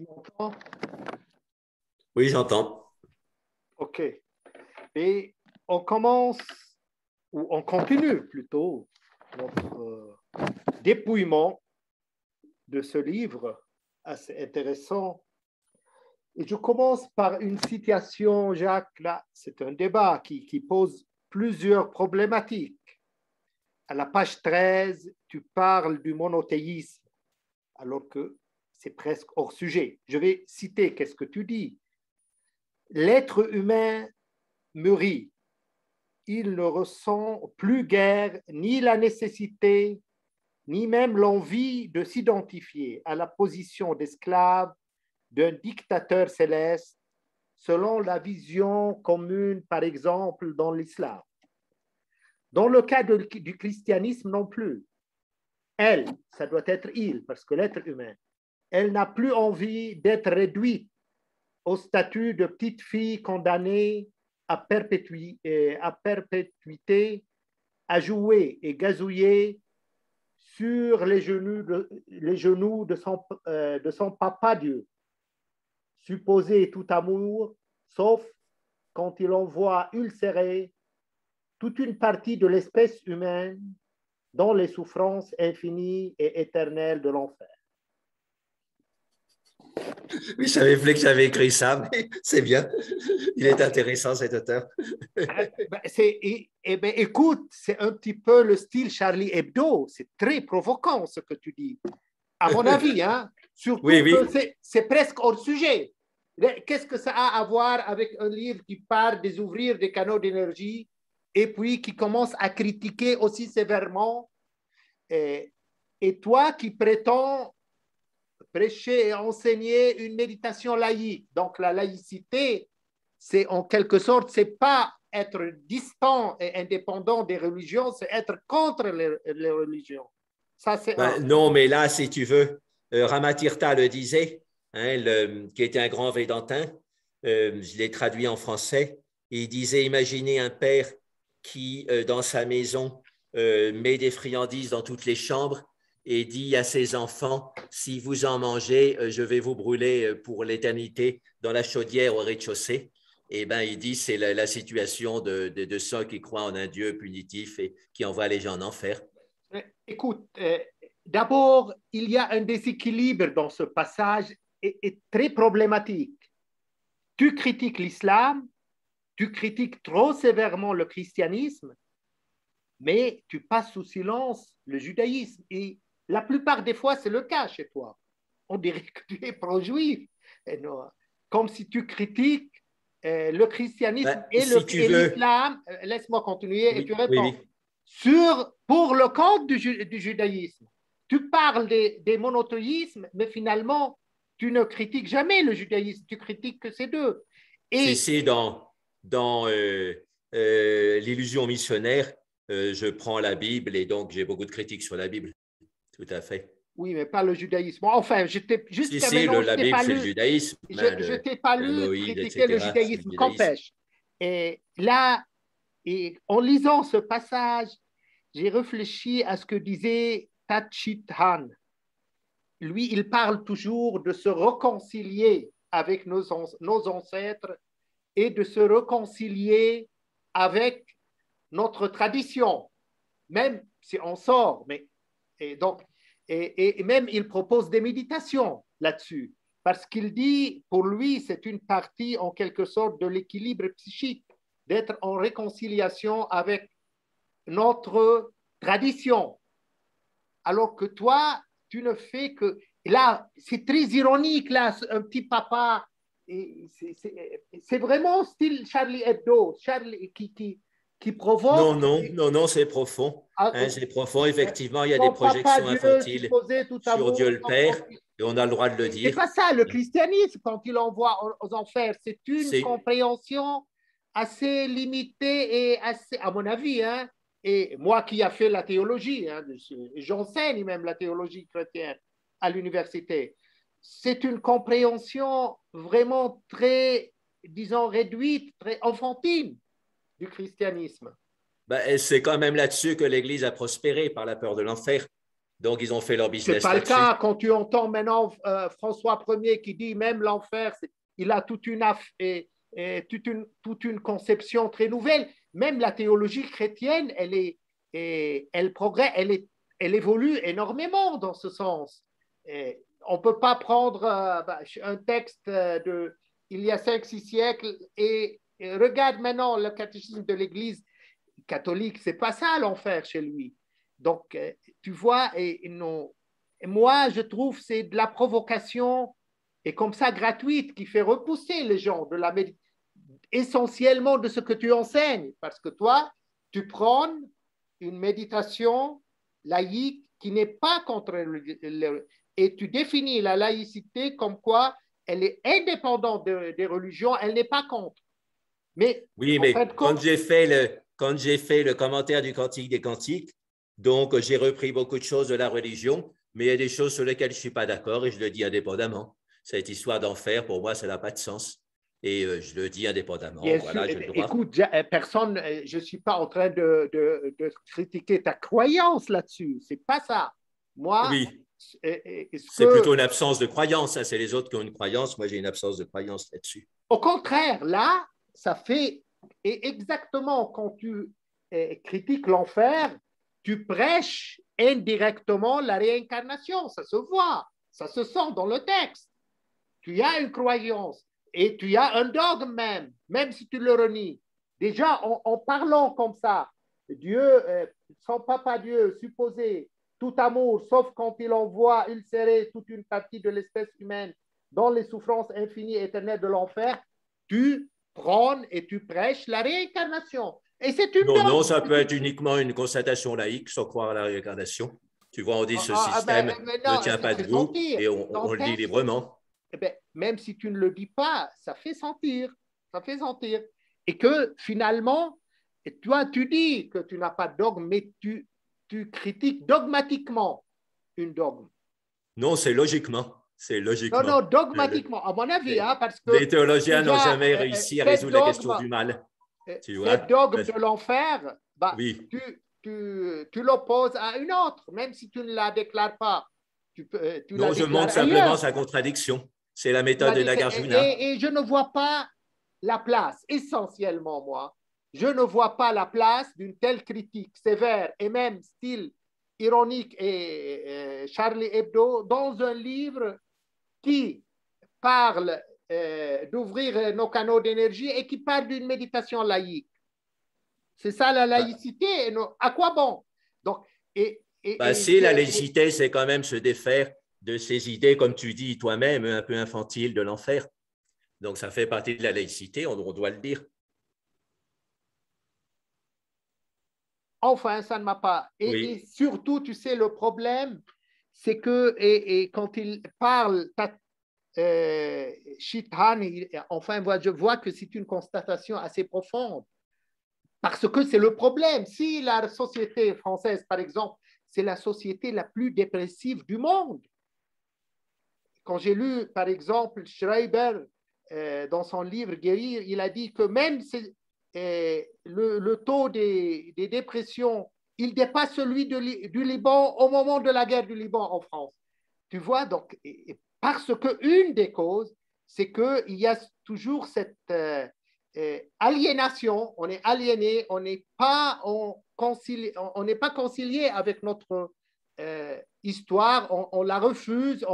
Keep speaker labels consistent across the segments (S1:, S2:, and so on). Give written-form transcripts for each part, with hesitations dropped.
S1: Tu m'entends?
S2: Oui, j'entends.
S1: OK. Et on commence, ou on continue plutôt, notre dépouillement de ce livre assez intéressant. Et je commence par une citation, Jacques, là, c'est un débat qui pose plusieurs problématiques. À la page 13, tu parles du monothéisme, alors que c'est presque hors sujet. Je vais citer qu'est-ce que tu dis. L'être humain mûrit. Il ne ressent plus guère ni la nécessité, ni même l'envie de s'identifier à la position d'esclave d'un dictateur céleste, selon la vision commune, par exemple, dans l'islam. Dans le cas du christianisme non plus. Elle, ça doit être il, parce que l'être humain, elle n'a plus envie d'être réduite au statut de petite fille condamnée à perpétuité, à jouer et gazouiller sur les genoux de son papa Dieu, supposé tout amour, sauf quand il envoie ulcérer toute une partie de l'espèce humaine dans les souffrances infinies et éternelles de l'enfer.
S2: Oui, je savais plus que j'avais écrit ça, mais c'est bien. Il est intéressant, cet auteur.
S1: Écoute, c'est un petit peu le style Charlie Hebdo. C'est très provoquant ce que tu dis. À mon avis, hein? Surtout
S2: Oui, oui.
S1: que c'est presque hors sujet. Qu'est-ce que ça a à voir avec un livre qui parle des ouvriers des canaux d'énergie et puis qui commence à critiquer aussi sévèrement et toi qui prétends prêcher et enseigner une méditation laïque. Donc la laïcité, c'est en quelque sorte, c'est pas être distant et indépendant des religions, c'est être contre les religions. Ça, c'est
S2: Non, mais là, si tu veux, Ramatirtha le disait, hein, qui était un grand Védantin, je l'ai traduit en français, et il disait, imaginez un père qui, dans sa maison, met des friandises dans toutes les chambres et dit à ses enfants, si vous en mangez, je vais vous brûler pour l'éternité dans la chaudière au rez-de-chaussée. Eh bien, il dit, c'est la situation de ceux qui croient en un Dieu punitif et qui envoie les gens en enfer.
S1: Écoute, d'abord, il y a un déséquilibre dans ce passage et très problématique. Tu critiques l'islam, tu critiques trop sévèrement le christianisme, mais tu passes sous silence le judaïsme. Et la plupart des fois, c'est le cas chez toi. On dirait que tu es pro-juif, comme si tu critiques le christianisme et
S2: si tu veux,
S1: l'islam. Laisse-moi continuer et tu
S2: oui, oui,
S1: réponds.
S2: oui.
S1: Pour le compte du judaïsme, tu parles des monothéismes, mais finalement, tu ne critiques jamais le judaïsme, tu critiques que ces deux. Et
S2: C'est dans l'illusion missionnaire, je prends la Bible et donc j'ai beaucoup de critiques sur la Bible. Tout à fait.
S1: oui, mais pas le judaïsme. Enfin, jusqu'à
S2: Si,
S1: maintenant, je
S2: la
S1: t'ai
S2: Bible,
S1: pas
S2: c'est le
S1: lu,
S2: judaïsme, hein,
S1: je t'ai pas lu
S2: Moïse,
S1: critiquer le
S2: etc. C'est le
S1: judaïsme,
S2: judaïsme.
S1: qu'empêche. Et là, et en lisant ce passage, j'ai réfléchi à ce que disait Tachit Han. Lui, il parle toujours de se réconcilier avec nos ancêtres et de se réconcilier avec notre tradition, même si on sort. Et, donc, et même il propose des méditations là-dessus, parce qu'il dit, pour lui, c'est une partie en quelque sorte de l'équilibre psychique, d'être en réconciliation avec notre tradition. Alors que toi, tu ne fais que... Là, c'est très ironique, là, un petit papa. C'est vraiment style Charlie Hebdo, Charlie qui provoque.
S2: Non, c'est profond. Hein, c'est profond. Effectivement, il y a des
S1: Son papa
S2: projections
S1: Dieu
S2: infantiles
S1: supposé tout
S2: sur Dieu
S1: amour.
S2: le Père et on a le droit de le
S1: C'est
S2: dire.
S1: pas ça le christianisme quand il envoie aux enfers. C'est une
S2: C'est
S1: compréhension assez limitée et assez, à mon avis, hein, et moi qui a fait la théologie, hein, j'enseigne même la théologie chrétienne à l'université. C'est une compréhension vraiment très, disons, réduite, très enfantine du christianisme.
S2: c'est quand même là-dessus que l'Église a prospéré par la peur de l'enfer. Donc, ils ont fait leur
S1: Ce n'est
S2: business
S1: pas le
S2: là-dessus.
S1: cas quand tu entends maintenant François Ier qui dit même l'enfer, il a toute une conception très nouvelle. Même la théologie chrétienne, elle progresse, elle évolue énormément dans ce sens. On ne peut pas prendre un texte il y a 5-6 siècles et regarde maintenant le catéchisme de l'Église catholique, c'est pas ça l'enfer chez lui. Donc, tu vois, non, et moi, je trouve que c'est de la provocation et comme ça gratuite qui fait repousser les gens essentiellement de ce que tu enseignes. Parce que toi, tu prends une méditation laïque qui n'est pas contre et tu définis la laïcité comme quoi elle est indépendante des religions, elle n'est pas contre. Mais
S2: oui,
S1: en fin
S2: mais
S1: de compte,
S2: quand j'ai fait le commentaire du Cantique des Cantiques, donc j'ai repris beaucoup de choses de la religion, mais il y a des choses sur lesquelles je ne suis pas d'accord et je le dis indépendamment. Cette histoire d'enfer, pour moi, ça n'a pas de sens. Et je le dis indépendamment.
S1: bien sûr,
S2: Voilà, j'ai le droit.
S1: écoute, personne, je ne suis pas en train de critiquer ta croyance là-dessus. C'est pas ça. Moi,
S2: Oui,
S1: ce
S2: c'est
S1: que,
S2: plutôt une absence de croyance. Ça, c'est les autres qui ont une croyance. Moi, j'ai une absence de croyance là-dessus.
S1: au contraire, là, ça fait exactement quand tu critiques l'enfer, tu prêches indirectement la réincarnation. Ça se voit, ça se sent dans le texte. Tu as une croyance et tu as un dogme même si tu le renies. Déjà, en parlant comme ça, Dieu, son papa Dieu, supposé tout amour, sauf quand il envoie ulcérer toute une partie de l'espèce humaine dans les souffrances infinies et éternelles de l'enfer, tu prônes et tu prêches la réincarnation. Et c'est une
S2: Non, non,
S1: dogme.
S2: ça peut être uniquement une constatation laïque sans croire à la réincarnation. Tu vois, on dit ce système
S1: Mais
S2: ne
S1: non,
S2: tient
S1: ça
S2: pas
S1: fait
S2: debout
S1: sentir.
S2: et
S1: Dans
S2: on
S1: le
S2: le dit
S1: texte,
S2: librement.
S1: eh bien, même si tu ne le dis pas, ça fait sentir. Ça fait sentir. Et que finalement, toi, tu dis que tu n'as pas de dogme, mais tu critiques dogmatiquement une dogme.
S2: Non, c'est logiquement. C'est
S1: Non, non,
S2: logiquement.
S1: dogmatiquement, à mon avis,
S2: Les,
S1: hein, parce
S2: les
S1: que
S2: théologiens n'ont
S1: déjà,
S2: jamais réussi à résoudre la question du mal. Tu vois?
S1: cette dogme de l'enfer, bah,
S2: Oui.
S1: tu l'opposes à une autre, même si tu ne la déclares pas. Tu la
S2: Non, je montre
S1: déclares
S2: simplement
S1: ailleurs.
S2: sa contradiction. C'est la méthode de Nagarjuna.
S1: Et je ne vois pas la place, essentiellement moi, je ne vois pas la place d'une telle critique sévère et même style ironique et Charlie Hebdo dans un livre qui parle d'ouvrir nos canaux d'énergie et qui parle d'une méditation laïque. C'est ça la
S2: Bah,
S1: laïcité. À quoi bon? Donc,
S2: si la laïcité, c'est quand même se défaire de ces idées, comme tu dis toi-même, un peu infantiles de l'enfer. Donc, ça fait partie de la laïcité, on doit le dire.
S1: enfin, ça ne m'a pas. Et
S2: Oui.
S1: surtout, tu sais, le problème, c'est que et quand il parle, Shithan, enfin, je vois que c'est une constatation assez profonde. Parce que c'est le problème. Si la société française, par exemple, c'est la société la plus dépressive du monde. Quand j'ai lu, par exemple, Schreiber, dans son livre Guérir, il a dit que même le taux des dépressions, il dépasse celui du Liban au moment de la guerre du Liban en France. Tu vois, donc, parce qu'une des causes, c'est qu'il y a toujours cette aliénation, on est aliéné, on n'est pas concilié avec notre histoire, on la refuse,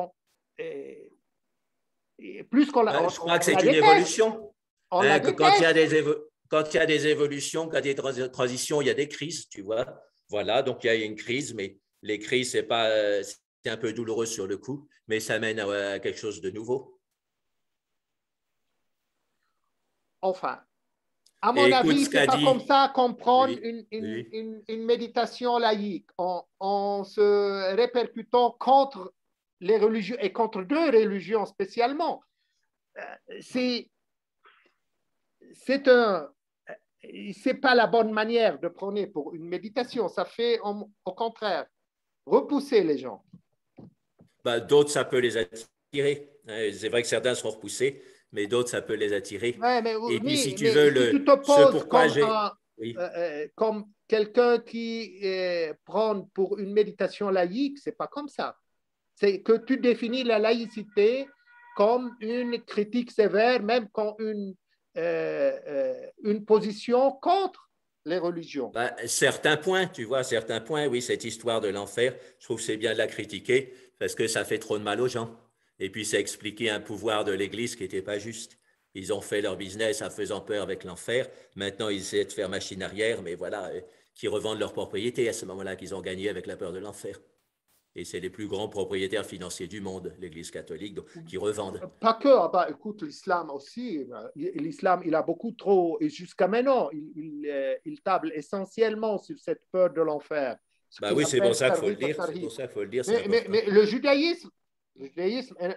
S1: plus qu'on la,
S2: Je crois que
S1: on
S2: c'est
S1: la
S2: une
S1: déteste.
S2: évolution.
S1: On la
S2: Hein, que quand il y a
S1: déteste.
S2: quand il y a des évolutions, quand il y a des transitions, il y a des crises, tu vois. Voilà, donc il y a une crise, mais les crises, c'est un peu douloureux sur le coup, mais ça mène à quelque chose de nouveau.
S1: Enfin, à
S2: Et
S1: mon
S2: écoute
S1: avis,
S2: ce
S1: ce n'est
S2: qu'a
S1: pas comme
S2: dit,
S1: ça qu'on prend
S2: oui, oui.
S1: une méditation laïque en se répercutant contre les religions et contre deux religions spécialement. C'est un c'est pas la bonne manière de prôner pour une méditation. Ça fait au contraire repousser les gens.
S2: Bah, d'autres, ça peut les attirer. C'est vrai que certains sont repoussés, mais d'autres, ça peut les attirer.
S1: Ouais,
S2: Et puis, si tu
S1: mais
S2: veux,
S1: si tu
S2: ce
S1: t'opposes
S2: pourquoi j'ai… Oui,
S1: comme quelqu'un qui prend pour une méditation laïque, c'est pas comme ça. C'est que tu définis la laïcité comme une critique sévère, même quand une position contre les religions.
S2: Ben, certains points, tu vois, certains points, oui, cette histoire de l'enfer, je trouve que c'est bien de la critiquer parce que ça fait trop de mal aux gens. Et puis, ça expliquait un pouvoir de l'Église qui n'était pas juste. Ils ont fait leur business en faisant peur avec l'enfer. Maintenant, ils essaient de faire machine arrière, mais voilà, qui revendent leurs propriétés à ce moment-là qu'ils ont gagné avec la peur de l'enfer. Et c'est les plus grands propriétaires financiers du monde, l'Église catholique, donc, qui revendent.
S1: Pas que, ah bah, écoute, l'islam aussi, l'islam, il a beaucoup trop, et jusqu'à maintenant, il table essentiellement sur cette peur de l'enfer. Ce
S2: Bah
S1: qu'il
S2: oui, c'est pour
S1: appelle
S2: ça qu'il faut le
S1: tarhib
S2: dire, c'est
S1: tarhib.
S2: pour ça qu'il faut le dire, c'est important.
S1: Mais le judaïsme,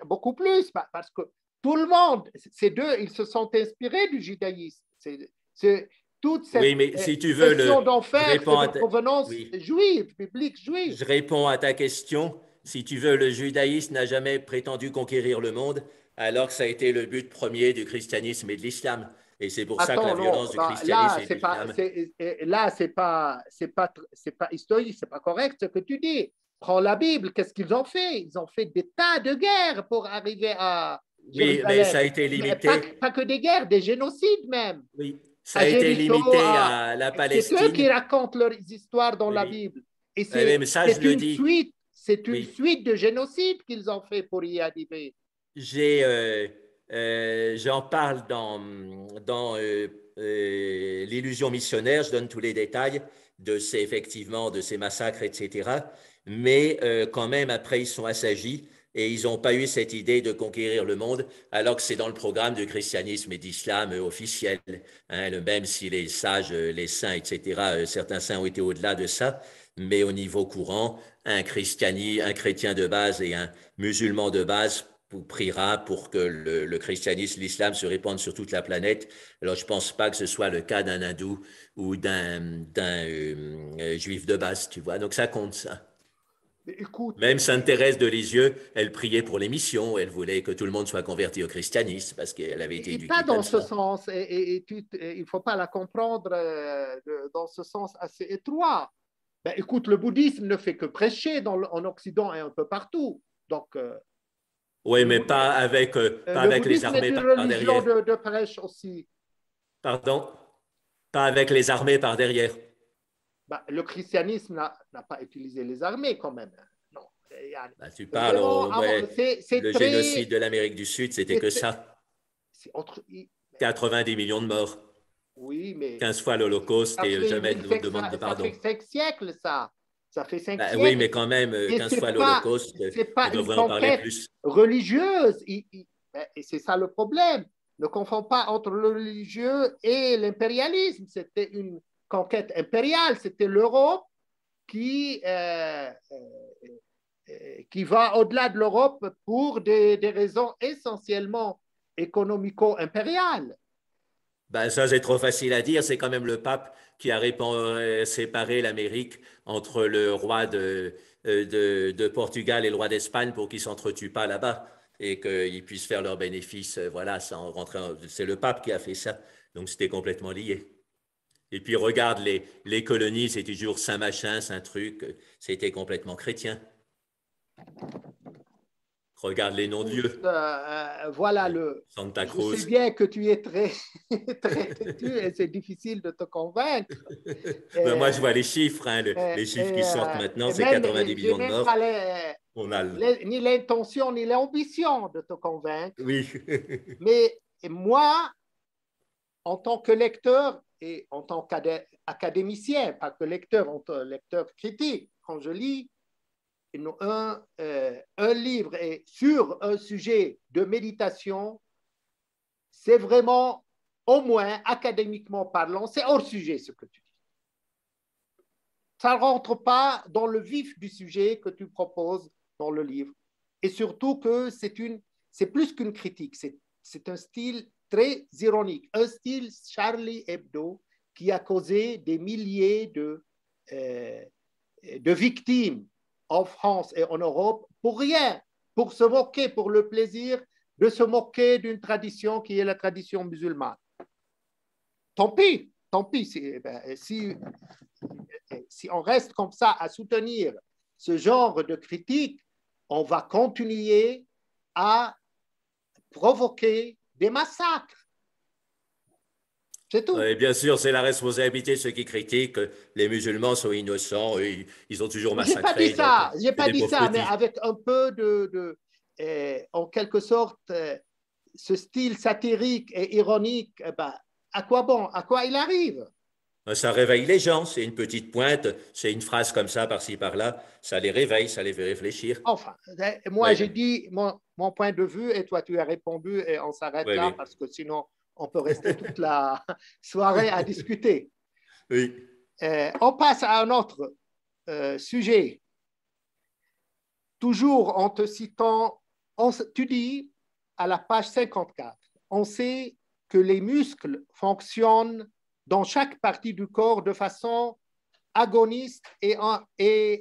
S1: beaucoup plus, parce que tout le monde, ces deux, ils se sont inspirés du judaïsme. Toute cette
S2: Oui, mais si tu veux,
S1: question
S2: je
S1: d'enfer, c'est
S2: réponds
S1: de
S2: à
S1: provenance
S2: oui,
S1: juive, biblique juive.
S2: je réponds à ta question. Si tu veux, le judaïsme n'a jamais prétendu conquérir le monde, alors que ça a été le but premier du christianisme et de l'islam. Et c'est pour ça que la
S1: Attends,
S2: violence
S1: non,
S2: du
S1: bah,
S2: christianisme et de l'islam.
S1: là, c'est pas historique, c'est pas correct ce que tu dis. Prends la Bible, qu'est-ce qu'ils ont fait? Ils ont fait des tas de guerres pour arriver à
S2: Oui, mais
S1: Jérusalem.
S2: ça a été
S1: Mais
S2: limité.
S1: pas que des guerres, des génocides même.
S2: Oui, ça
S1: À
S2: a été
S1: Jéricho,
S2: limité à la
S1: c'est eux qui
S2: Palestine.
S1: racontent leurs histoires dans la
S2: Oui,
S1: Bible. Et
S2: oui, mais ça, je le dis.
S1: c'est une
S2: Oui,
S1: suite de génocides qu'ils ont fait pour y arriver.
S2: j'ai, j'en parle dans l'illusion missionnaire, je donne tous les détails effectivement, de ces massacres, etc. Mais quand même, après, ils sont assagis et ils n'ont pas eu cette idée de conquérir le monde, alors que c'est dans le programme du christianisme et d'islam officiel. Hein, même si les sages, les saints, etc., certains saints ont été au-delà de ça, mais au niveau courant, un chrétien de base et un musulman de base priera pour que le christianisme, l'islam se répandent sur toute la planète. Alors, je ne pense pas que ce soit le cas d'un hindou ou d'un juif de base, tu vois. Donc, ça compte, ça.
S1: Mais écoute,
S2: Même Sainte Thérèse de Lisieux, elle priait pour les missions. Elle voulait que tout le monde soit converti au christianisme parce qu'elle avait été
S1: et pas
S2: éduquée
S1: dans
S2: comme
S1: ce
S2: ça.
S1: sens, il ne faut pas la comprendre dans ce sens assez étroit. Ben, écoute, le bouddhisme ne fait que prêcher en Occident et un peu partout. Donc,
S2: Oui,
S1: le,
S2: mais
S1: bouddhisme,
S2: pas
S1: le
S2: avec les
S1: bouddhisme est
S2: armées
S1: une
S2: par
S1: religion
S2: derrière.
S1: de prêche aussi.
S2: Pardon? Pas avec les armées par derrière.
S1: Ben, le christianisme n'a pas utilisé les armées quand même. Non,
S2: Bah, tu parles
S1: vraiment,
S2: ouais,
S1: c'est
S2: le génocide
S1: très.
S2: de l'Amérique du Sud, c'était que ça.
S1: C'est entre,
S2: 90 millions de morts.
S1: oui, mais
S2: 15 fois l'Holocauste
S1: ça
S2: et
S1: fait,
S2: jamais de demande de
S1: ça fait
S2: pardon.
S1: 5 siècles, ça. Ça fait cinq
S2: Bah, oui,
S1: siècles.
S2: mais quand même,
S1: Et
S2: 15 fois l'Holocauste,
S1: c'est
S2: on
S1: pas une
S2: devrait en parler
S1: conquête
S2: plus.
S1: religieuse. Et c'est ça le problème. Ne confond pas entre le religieux et l'impérialisme. C'était une conquête impériale. C'était l'Europe qui, qui va au-delà de l'Europe pour des raisons essentiellement économico-impériales.
S2: Ben, ça, c'est trop facile à dire. C'est quand même le pape qui a séparé l'Amérique entre le roi de Portugal et le roi d'Espagne pour qu'ils ne s'entretuent pas là-bas et qu'ils puissent faire leurs bénéfices, voilà, sans rentrer. C'est le pape qui a fait ça. Donc, c'était complètement lié. Et puis, regarde, les colonies, c'était toujours Saint-Machin, Saint-Truc. C'était complètement chrétien. Regarde les noms de lieux.
S1: Voilà
S2: Santa
S1: je sais
S2: Cruz.
S1: bien que tu es très, très têtu et c'est difficile de te convaincre.
S2: Ben, moi, je
S1: Euh,
S2: vois les chiffres, hein, les chiffres qui sortent maintenant,
S1: et
S2: c'est
S1: même,
S2: 90
S1: j'ai
S2: millions de
S1: même
S2: morts.
S1: pas
S2: On a
S1: ni l'intention ni l'ambition de te convaincre.
S2: Oui.
S1: Mais moi, en tant que lecteur et en tant qu'académicien, pas que lecteur, en tant que lecteur critique, quand je lis un livre sur un sujet de méditation, c'est vraiment, au moins académiquement parlant, c'est hors sujet ce que tu dis. Ça ne rentre pas dans le vif du sujet que tu proposes dans le livre. Et surtout que c'est plus qu'une critique, c'est un style très ironique, un style Charlie Hebdo qui a causé des milliers de victimes en France et en Europe pour rien, pour se moquer, pour le plaisir de se moquer d'une tradition qui est la tradition musulmane. Tant pis, tant pis. Si on reste comme ça à soutenir ce genre de critique, on va continuer à provoquer des massacres. C'est tout.
S2: Et bien sûr, c'est la responsabilité de ceux qui critiquent. Les musulmans sont innocents, ils ont toujours
S1: J'ai pas
S2: massacré.
S1: dit ça, j'ai pas
S2: des
S1: dit
S2: pauvres
S1: ça, mais
S2: petits.
S1: avec un peu en quelque sorte, ce style satirique et ironique, à quoi bon, à quoi il arrive?
S2: Ça réveille les gens, c'est une petite pointe, c'est une phrase comme ça, par-ci, par-là, ça les réveille, ça les fait réfléchir.
S1: Enfin, moi
S2: Oui,
S1: j'ai dit mon point de vue et toi tu as répondu et on s'arrête
S2: oui,
S1: là
S2: oui.
S1: parce que sinon on peut rester toute la soirée à discuter.
S2: Oui.
S1: On passe à un autre sujet. Toujours en te citant, tu dis à la page 54, on sait que les muscles fonctionnent dans chaque partie du corps de façon agoniste et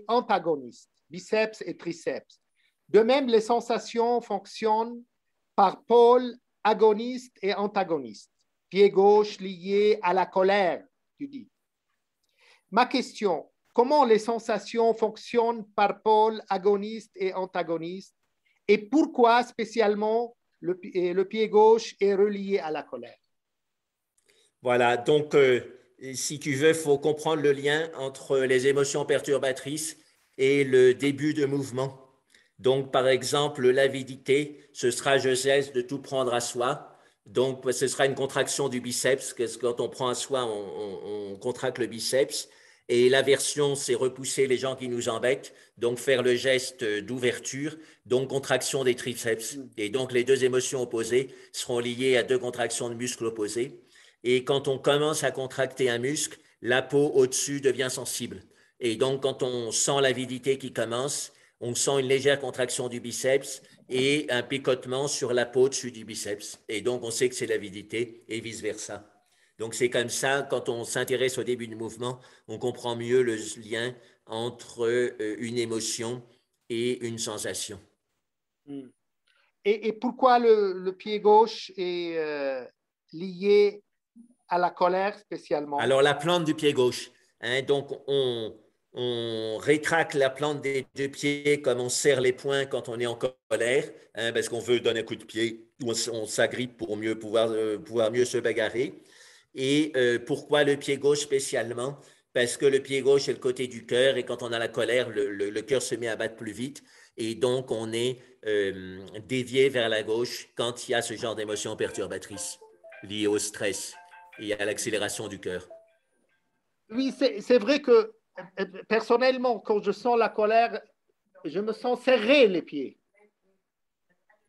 S1: antagoniste, biceps et triceps. De même, les sensations fonctionnent par pôle agoniste et antagoniste. Pied gauche lié à la colère, tu dis. Ma question, comment les sensations fonctionnent par pôle agoniste et antagoniste et pourquoi spécialement le pied gauche est relié à la colère?
S2: Voilà, donc si tu veux, il faut comprendre le lien entre les émotions perturbatrices et le début de mouvement. Donc, par exemple, l'avidité, ce sera je cesse de tout prendre à soi. Donc, ce sera une contraction du biceps, parce que quand on prend à soi, on contracte le biceps. Et l'aversion, c'est repousser les gens qui nous embêtent, donc faire le geste d'ouverture, donc contraction des triceps. Et donc, les deux émotions opposées seront liées à deux contractions de muscles opposés. Et quand on commence à contracter un muscle, la peau au-dessus devient sensible. Et donc, quand on sent l'avidité qui commence, on sent une légère contraction du biceps et un picotement sur la peau au-dessus du biceps. Et donc, on sait que c'est l'avidité et vice-versa. Donc, c'est comme ça, quand on s'intéresse au début du mouvement, on comprend mieux le lien entre une émotion et une sensation.
S1: Et pourquoi le pied gauche est lié à la colère spécialement?
S2: Alors, la plante du pied gauche. Donc, on rétracte la plante des deux pieds comme on serre les poings quand on est en colère, parce qu'on veut donner un coup de pied ou on s'agrippe pour mieux pouvoir mieux se bagarrer. Et pourquoi le pied gauche spécialement? Parce que le pied gauche est le côté du cœur et quand on a la colère, le cœur se met à battre plus vite et donc on est dévié vers la gauche quand il y a ce genre d'émotions perturbatrices liées au stress et à l'accélération du cœur.
S1: Oui, c'est vrai que personnellement, quand je sens la colère, je me sens serrer les pieds.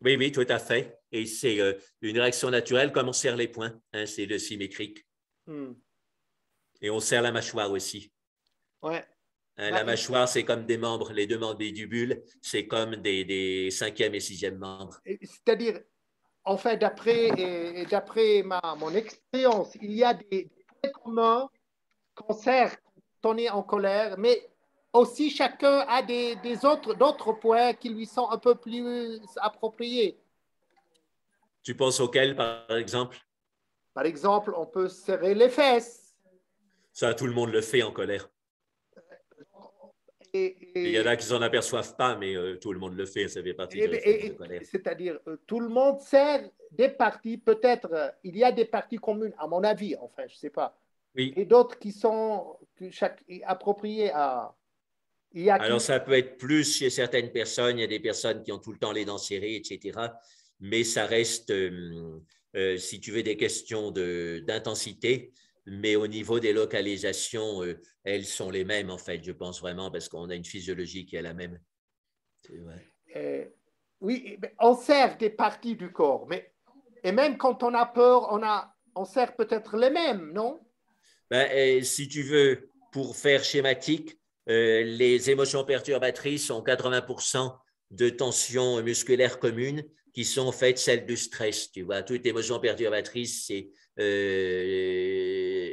S2: Oui, oui, tout à fait. Et c'est une réaction naturelle comme on serre les poings. C'est le symétrique. Et on serre la mâchoire aussi.
S1: Ouais.
S2: La mâchoire, c'est comme des membres. Les deux membres des tubules, c'est comme des cinquième et sixième membres.
S1: C'est-à-dire, en fait, d'après mon expérience, il y a des points communs qu'on sert quand on est en colère, mais aussi chacun a d'autres points qui lui sont un peu plus appropriés.
S2: Tu penses auquel, par exemple?
S1: Par exemple, on peut serrer les fesses.
S2: Ça, tout le monde le fait en colère. Il y en a qui s'en aperçoivent pas, mais tout le monde le fait. Ça fait partie du réflexe de colère.
S1: C'est-à-dire, tout le monde sert des parties. Peut-être, il y a des parties communes, à mon avis, enfin, je ne sais pas.
S2: Oui.
S1: Et d'autres qui sont appropriées à...
S2: Alors, ça peut être plus chez certaines personnes. Il y a des personnes qui ont tout le temps les dents serrées, etc. Mais ça reste, si tu veux, des questions d'intensité. Mais au niveau des localisations, elles sont les mêmes, en fait, je pense vraiment, parce qu'on a une physiologie qui est la même.
S1: Oui, on sert des parties du corps, et même quand on a peur, on sert peut-être les mêmes, non?
S2: Si tu veux, pour faire schématique, les émotions perturbatrices ont 80% de tensions musculaires communes qui sont en fait celles du stress. Tu vois, toute émotion perturbatrice, c'est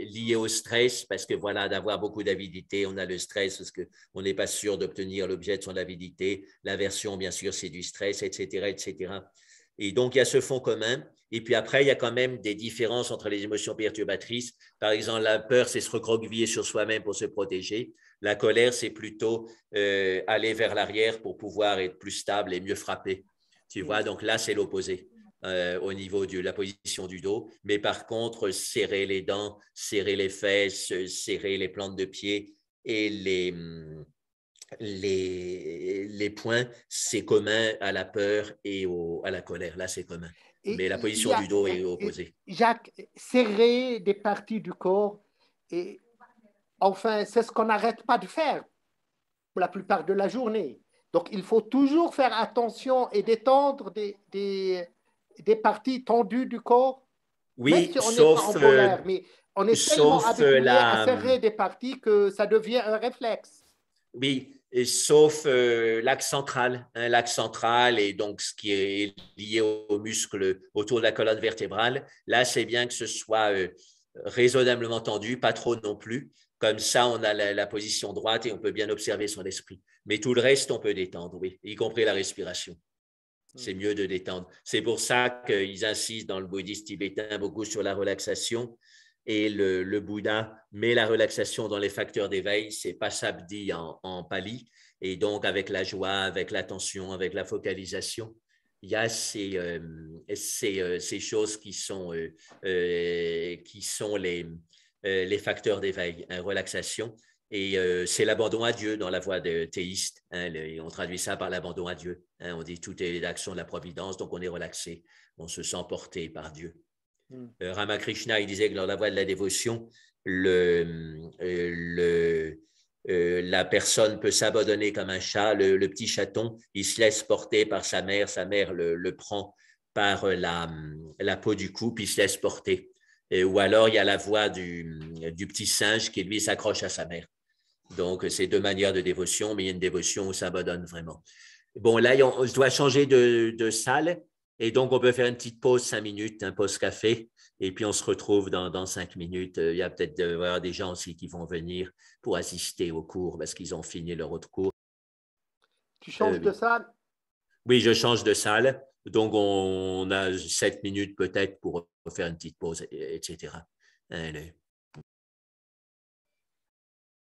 S2: lié au stress parce que voilà, d'avoir beaucoup d'avidité, on a le stress parce qu'on n'est pas sûr d'obtenir l'objet de son avidité. L'aversion, bien sûr, c'est du stress, etc., etc. Et donc, il y a ce fond commun. Et puis après, il y a quand même des différences entre les émotions perturbatrices. Par exemple, la peur, c'est se recroqueviller sur soi-même pour se protéger. La colère, c'est plutôt aller vers l'arrière pour pouvoir être plus stable et mieux frapper. Tu vois, donc là, c'est l'opposé au niveau de la position du dos. Mais par contre, serrer les dents, serrer les fesses, serrer les plantes de pied et les points, c'est commun à la peur et à la colère. Là, c'est commun.
S1: Et
S2: Mais la
S1: il
S2: position
S1: y a,
S2: du dos est opposée.
S1: Jacques, serrer des parties du corps, et enfin, c'est ce qu'on n'arrête pas de faire pour la plupart de la journée. Donc, il faut toujours faire attention et détendre des parties tendues du corps, même
S2: Oui,
S1: si on n'est pas en colère, mais on est tellement
S2: sauf
S1: habitué à serrer des parties que ça devient un réflexe.
S2: oui, et sauf l'axe central, hein, l'axe central et donc ce qui est lié aux muscles autour de la colonne vertébrale. Là, c'est bien que ce soit raisonnablement tendu, pas trop non plus. Comme ça, on a la position droite et on peut bien observer son esprit. Mais tout le reste, on peut détendre, oui, y compris la respiration. C'est mieux de détendre. C'est pour ça qu'ils insistent dans le bouddhisme tibétain beaucoup sur la relaxation. Et le Bouddha met la relaxation dans les facteurs d'éveil, c'est Pasabdi en pali. Et donc, avec la joie, avec l'attention, avec la focalisation, il y a ces choses qui sont les facteurs d'éveil, hein, relaxation. Et c'est l'abandon à Dieu dans la voie de théiste. Hein, on traduit ça par l'abandon à Dieu. Hein, on dit tout est l'action de la providence, donc on est relaxé. On se sent porté par Dieu. Ramakrishna, il disait que dans la voie de la dévotion, la personne peut s'abandonner comme un chat. Le petit chaton, il se laisse porter par sa mère le prend par la peau du cou, puis il se laisse porter. Ou alors, il y a la voix du petit singe qui, lui, s'accroche à sa mère. Donc, c'est deux manières de dévotion, mais il y a une dévotion où on s'abandonne vraiment. Bon, là, je dois changer de salle. Et donc, on peut faire une petite pause, 5 minutes, un pause café. Et puis, on se retrouve dans 5 minutes. Il y a peut-être des gens aussi qui vont venir pour assister au cours parce qu'ils ont fini leur autre cours.
S1: Tu changes de
S2: Oui.
S1: salle?
S2: Oui, je change de salle. Donc, on a 7 minutes peut-être pour faire une petite pause, etc. Allez.